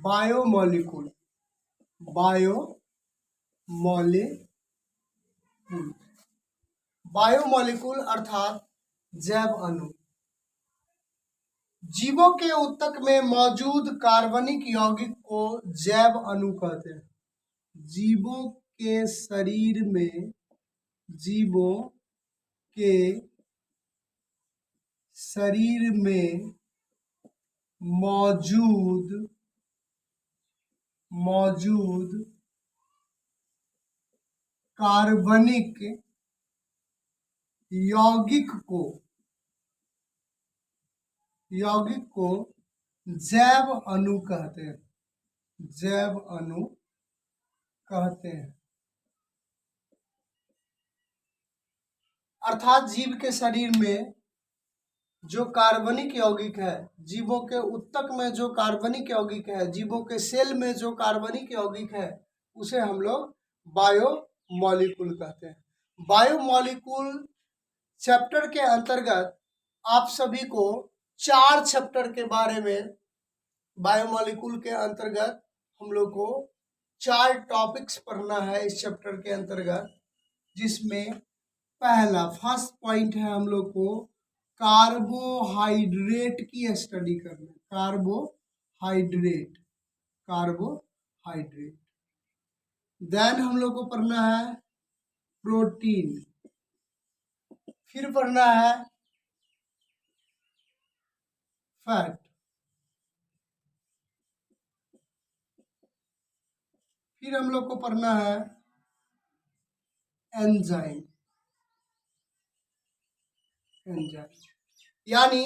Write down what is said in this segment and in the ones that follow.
Biomolecule, biomolecule, biomolecule अर्थात जैव अणु। जीवों के ऊतक में मौजूद कार्बनिक यौगिक को जैव अणु कहते हैं। जीवों के शरीर में, जीवों के शरीर में मौजूद कार्बनिक यौगिक को जैव अणु कहते हैं, जैव अणु कहते हैं। अर्थात जीव के शरीर में जो कार्बनिक यौगिक है, जीवों के ऊतक में जो कार्बनिक यौगिक है, जीवों के सेल में जो कार्बनिक यौगिक है, उसे हम लोग बायोमोलिकुल कहते हैं। बायोमोलिकुल चैप्टर के अंतर्गत आप सभी को 4 चैप्टर के बारे में, बायोमोलिकुल के अंतर्गत हम लोग को 4 टॉपिक्स पढ़ना है इस चैप्टर के अंतर्गत, जिसमें पहला फर्स्ट पॉइंट है हम लोग को कार्बोहाइड्रेट की स्टडी करना। कार्बोहाइड्रेट। देन हम लोग को पढ़ना है प्रोटीन, फिर पढ़ना है फैट, फिर हम लोग को पढ़ना है एंजाइम। यानी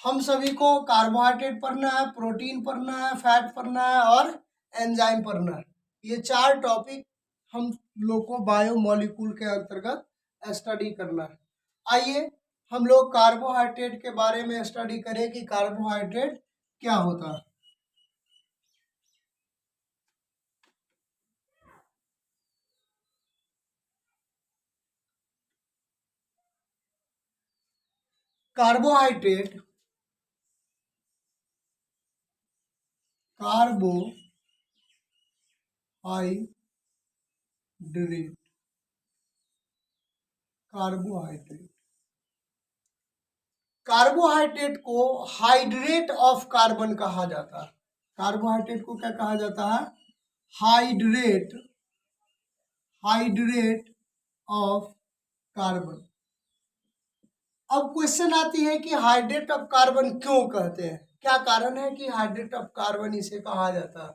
हम सभी को कार्बोहाइड्रेट पढ़ना है, प्रोटीन पढ़ना है, फैट पढ़ना है और एंजाइम पढ़ना है। ये 4 टॉपिक हम लोग को बायोमोलिकुल के अंतर्गत स्टडी करना है। आइए हम लोग कार्बोहाइड्रेट के बारे में स्टडी करें कि कार्बोहाइड्रेट क्या होता है। कार्बोहाइड्रेट कार्बोहाइड्रेट को हाइड्रेट ऑफ कार्बन कहा जाता है। कार्बोहाइड्रेट को क्या कहा जाता है? Hydrate of carbon. अब क्वेश्चन आती है कि हाइड्रेट ऑफ कार्बन क्यों कहते हैं, क्या कारण है कि हाइड्रेट ऑफ कार्बन इसे कहा जाता है?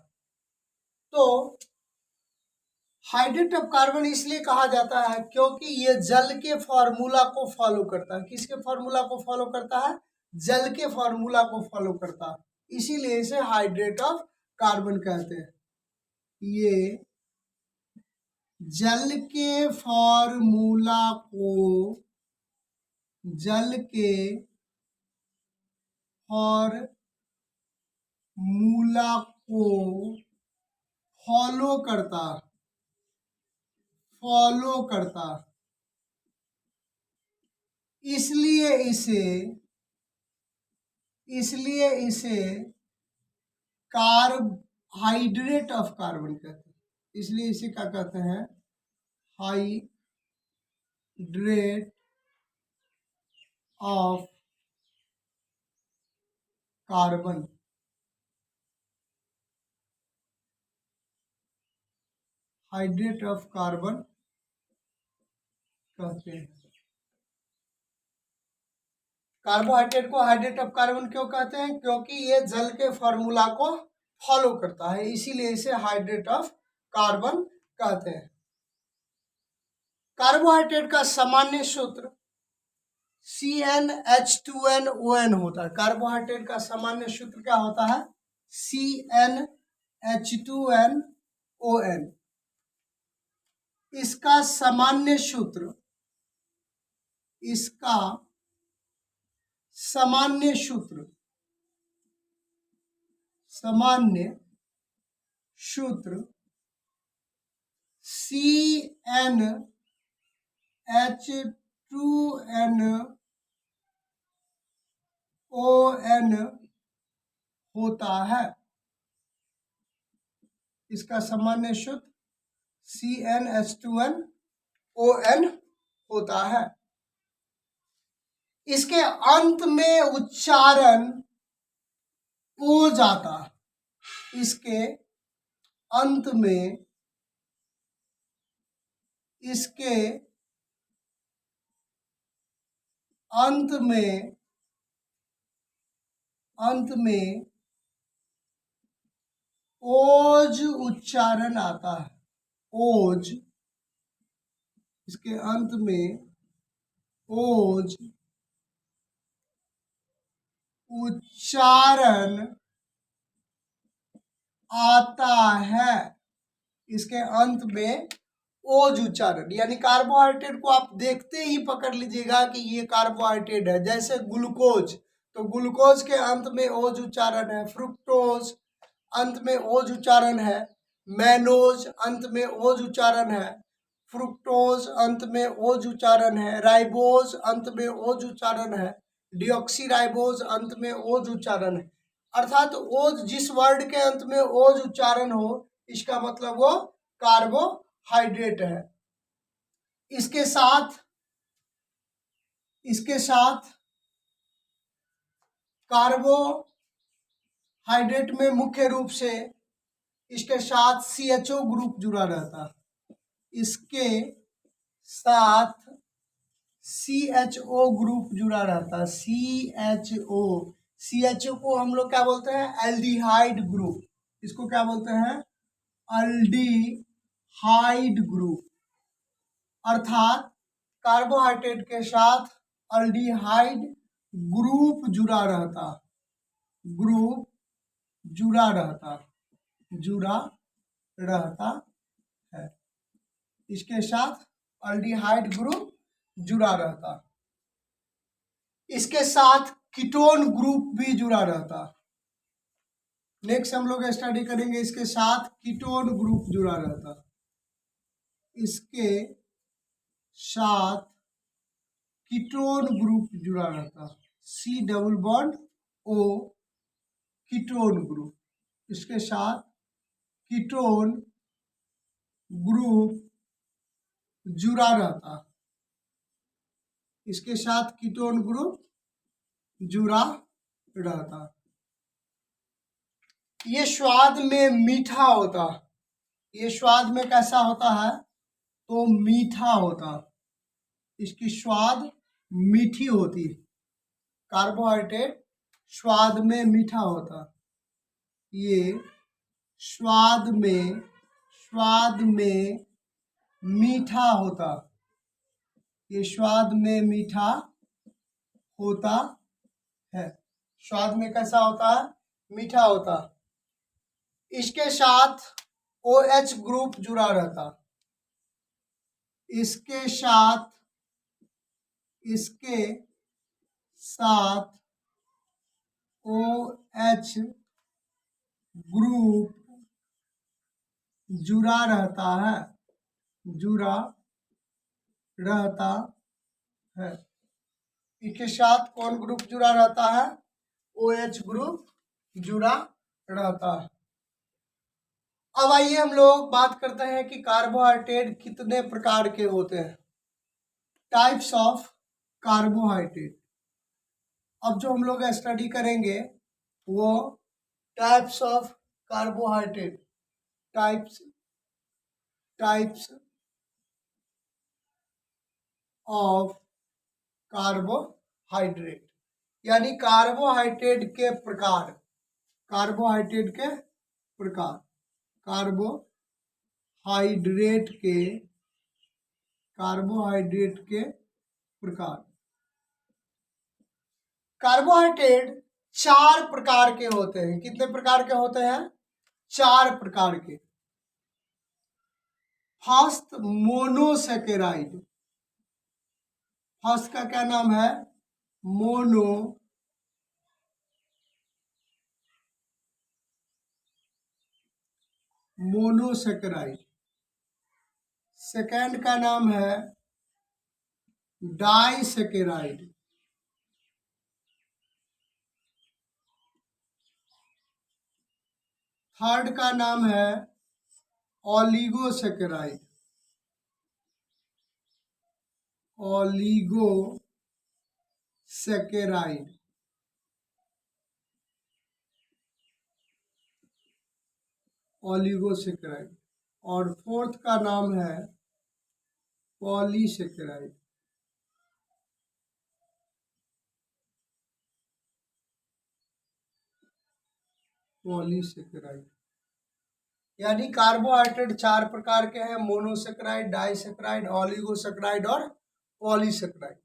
तो हाइड्रेट ऑफ कार्बन इसलिए कहा जाता है क्योंकि ये जल के फॉर्मूला को फॉलो करता है। किसके फॉर्मूला को फॉलो करता है? जल के फॉर्मूला को फॉलो करता है, इसीलिए इसे हाइड्रेट ऑफ कार्बन कहते हैं। ये जल के फॉर्मूला को फॉलो करता, इसलिए इसे हाइड्रेट ऑफ कार्बन कहते हैं। इसलिए इसे क्या कहते हैं? Hydrate of carbon. Hydrate of carbon कहते हैं। कार्बोहाइड्रेट को हाइड्रेट ऑफ कार्बन क्यों कहते हैं? क्योंकि ये जल के फॉर्मूला को फॉलो करता है, इसीलिए इसे हाइड्रेट ऑफ कार्बन कहते हैं। कार्बोहाइड्रेट का सामान्य सूत्र CnH2nOn होता है। कार्बोहाइड्रेट का सामान्य सूत्र क्या होता है? CnH2nOn। इसका सामान्य सूत्र CnH2nOn होता है। इसका सामान्य सूत्र CnH2nOn होता है। इसके अंत में उच्चारण ओ जाता है। इसके अंत में ओज उच्चारण आता है। ओज, इसके अंत में ओज उच्चारण आता है। इसके अंत में ओज उच्चारण, यानी कार्बोहाइड्रेट को आप देखते ही पकड़ लीजिएगा कि ये कार्बोहाइड्रेट है। जैसे ग्लूकोज, तो ग्लूकोज के अंत में ओज उच्चारण है। फ्रुक्टोज अंत में ओज उच्चारण है। मैनोज अंत में ओज उच्चारण है। फ्रुक्टोज अंत में ओज उच्चारण है। राइबोज अंत में ओज उच्चारण है। डिऑक्सीराइबोज अंत में ओज उच्चारण है। अर्थात ओज, जिस वर्ड के अंत में ओज उच्चारण हो, इसका मतलब वो कार्बोहाइड्रेट है। इसके साथ कार्बोहाइड्रेट में मुख्य रूप से इसके साथ CHO ग्रुप जुड़ा रहता है। इसके साथ CHO ग्रुप जुड़ा रहता है। CHO को हम लोग क्या बोलते हैं? Aldehyde group. इसको क्या बोलते हैं? Aldehyde group. अर्थात कार्बोहाइड्रेट के साथ एल्डिहाइड ग्रुप जुड़ा रहता है। इसके साथ एल्डिहाइड ग्रुप जुड़ा रहता। इसके साथ कीटोन ग्रुप भी जुड़ा रहता। नेक्स्ट हम लोग स्टडी करेंगे, इसके साथ कीटोन ग्रुप जुड़ा रहता। इसके साथ कीटोन ग्रुप जुड़ा रहता। C double bond O, ketone group. इसके साथ कीटोन ग्रुप जुड़ा रहता। इसके साथ कीटोन ग्रुप जुड़ा रहता। ये स्वाद में मीठा होता। ये स्वाद में कैसा होता है? तो मीठा होता। इसकी स्वाद मीठी होती। कार्बोहाइड्रेट स्वाद में मीठा होता। ये स्वाद में मीठा होता। ये स्वाद में मीठा होता है। स्वाद में कैसा होता है? मीठा होता। इसके साथ OH ग्रुप जुड़ा रहता। इसके साथ OH ग्रुप जुड़ा रहता है। इसके साथ कौन ग्रुप जुड़ा रहता है? OH ग्रुप जुड़ा रहता है। अब आइए हम लोग बात करते हैं कि कार्बोहाइड्रेट कितने प्रकार के होते हैं। Types of carbohydrate. अब जो हम लोग स्टडी करेंगे वो types of carbohydrate, types of carbohydrate, यानी कार्बोहाइड्रेट के प्रकार। कार्बोहाइड्रेट के प्रकार। कार्बोहाइड्रेट के प्रकार। कार्बोहाइड्रेट 4 प्रकार के होते हैं। कितने प्रकार के होते हैं? 4 प्रकार के। First, monosaccharide. फर्स्ट का क्या नाम है? मोनोसेकेराइड। सेकेंड का नाम है डाइसेकेराइड। थर्ड का नाम है ऑलिगोसेकेराइड, ऑलिगोसेकेराइड, ऑलिगोसेकेराइड। और फोर्थ का नाम है पॉलीसेकेराइड, पॉलीसेकेराइड। यानी कार्बोहाइड्रेट चार प्रकार के हैं, मोनोसेकेराइड, डाइसेकेराइड, ऑलिगोसेकेराइड और पॉलीसेकेराइड।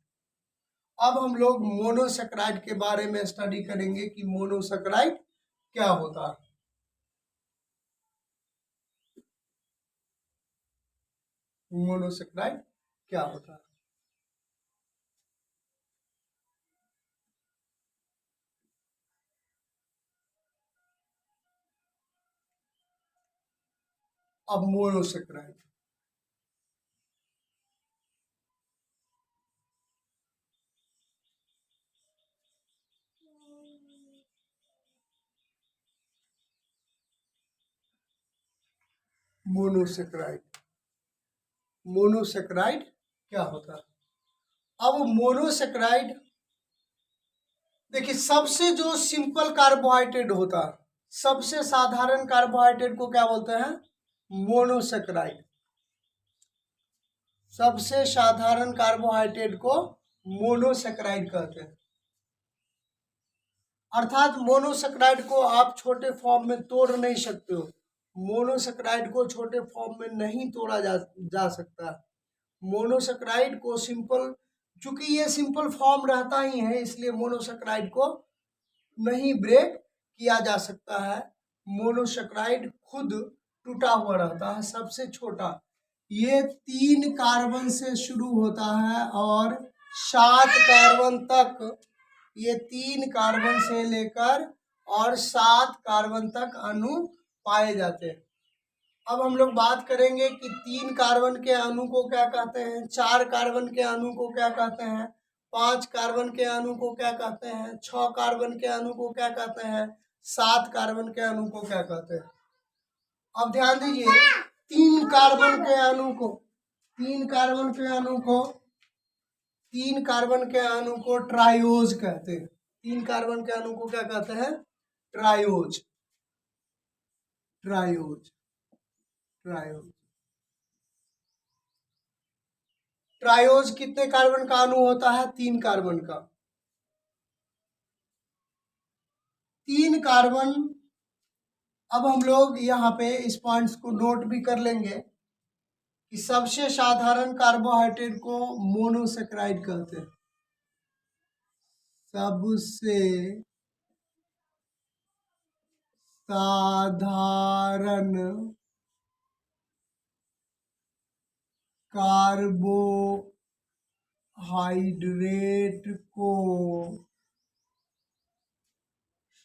अब हम लोग मोनोसेकेराइड के बारे में स्टडी करेंगे कि मोनोसेकेराइड क्या होता है। मोनोसेकेराइड क्या होता है? अब मोनोसेकेराइड, मोनोसेकेराइड, मोनोसेकेराइड क्या होता है? अब मोनोसेकेराइड देखिए, सबसे जो सिंपल कार्बोहाइड्रेट होता है, सबसे साधारण कार्बोहाइड्रेट को क्या बोलते हैं? मोनोसेकेराइड। सबसे साधारण कार्बोहाइड्रेट को मोनोसेकेराइड कहते हैं। अर्थात मोनोसेकेराइड को आप छोटे फॉर्म में तोड़ नहीं सकते हो। मोनोसेकेराइड को छोटे फॉर्म में नहीं तोड़ा जा सकता। मोनोसेकेराइड को सिंपल, चूंकि ये सिंपल फॉर्म रहता ही है, इसलिए मोनोसेकेराइड को नहीं ब्रेक किया जा सकता है। मोनोसेकेराइड खुद टूटा हुआ रहता है, सबसे छोटा। ये 3 कार्बन से शुरू होता है और 7 कार्बन तक, ये 3 कार्बन से लेकर और 7 कार्बन तक अणु पाए जाते हैं। अब हम लोग बात करेंगे कि 3 कार्बन के अणु को क्या कहते हैं, 4 कार्बन के अणु को क्या कहते हैं, 5 कार्बन के अणु को क्या कहते हैं, 6 कार्बन के अणु को क्या कहते हैं, 7 कार्बन के अणु को क्या कहते हैं। अब ध्यान दीजिए, 3 कार्बन के अणु को, 3 कार्बन के अणु को, 3 कार्बन के अणु को ट्रायोज कहते हैं। 3 कार्बन के अणु को क्या कहते हैं? Triose, triose, triose. ट्रायोज कितने कार्बन का अणु होता है? 3 कार्बन का। 3 कार्बन। अब हम लोग यहाँ पे इस पॉइंट्स को नोट भी कर लेंगे कि सबसे साधारण कार्बोहाइड्रेट को मोनोसेकेराइड कहते हैं। सबसे साधारण कार्बोहाइड्रेट को,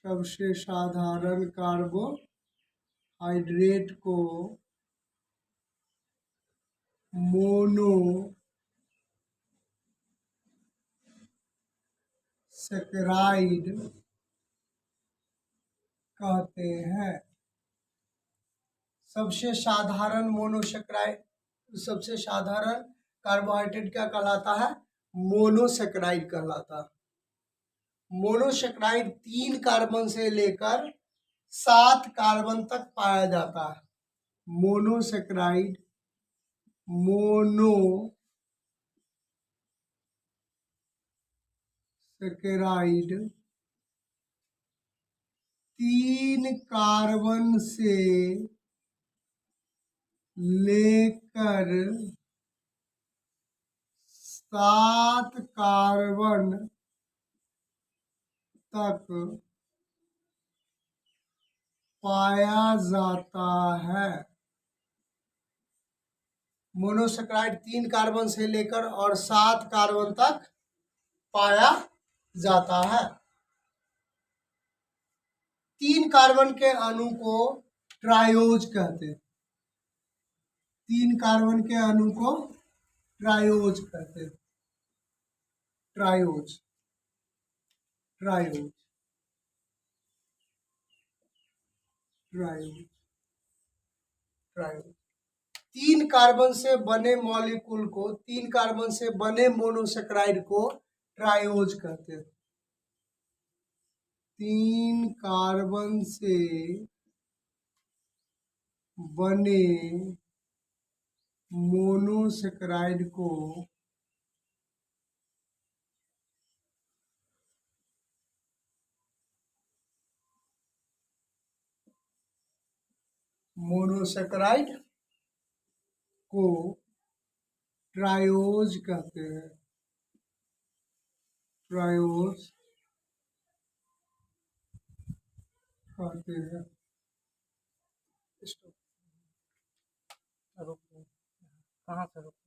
सबसे साधारण कार्बोहाइड्रेट को मोनोसेकेराइड कहते हैं। सबसे साधारण मोनोसेकेराइड, सबसे साधारण कार्बोहाइड्रेट क्या कहलाता है? मोनोसेकेराइड कहलाता है। मोनोसेकेराइड 3 कार्बन से लेकर 7 कार्बन तक पाया जाता है। मोनोसेकेराइड, मोनोसेकेराइड 3 कार्बन से लेकर 7 कार्बन तक पाया जाता है। मोनोसेकेराइड 3 कार्बन से लेकर और 7 कार्बन तक पाया जाता है। 3 कार्बन के अणु को ट्रायोज कहते हैं। 3 कार्बन के अणु को ट्रायोज कहते हैं। Triose, triose, triose, triose. तीन कार्बन से बने मॉलिक्यूल को, तीन कार्बन से बने मोनोसेक्राइड को ट्रायोज कहते हैं। तीन कार्बन से बने मोनोसेक्राइड को ट्रायोज कहते हैं। ट्रायोज कहते हैं। कहाँ से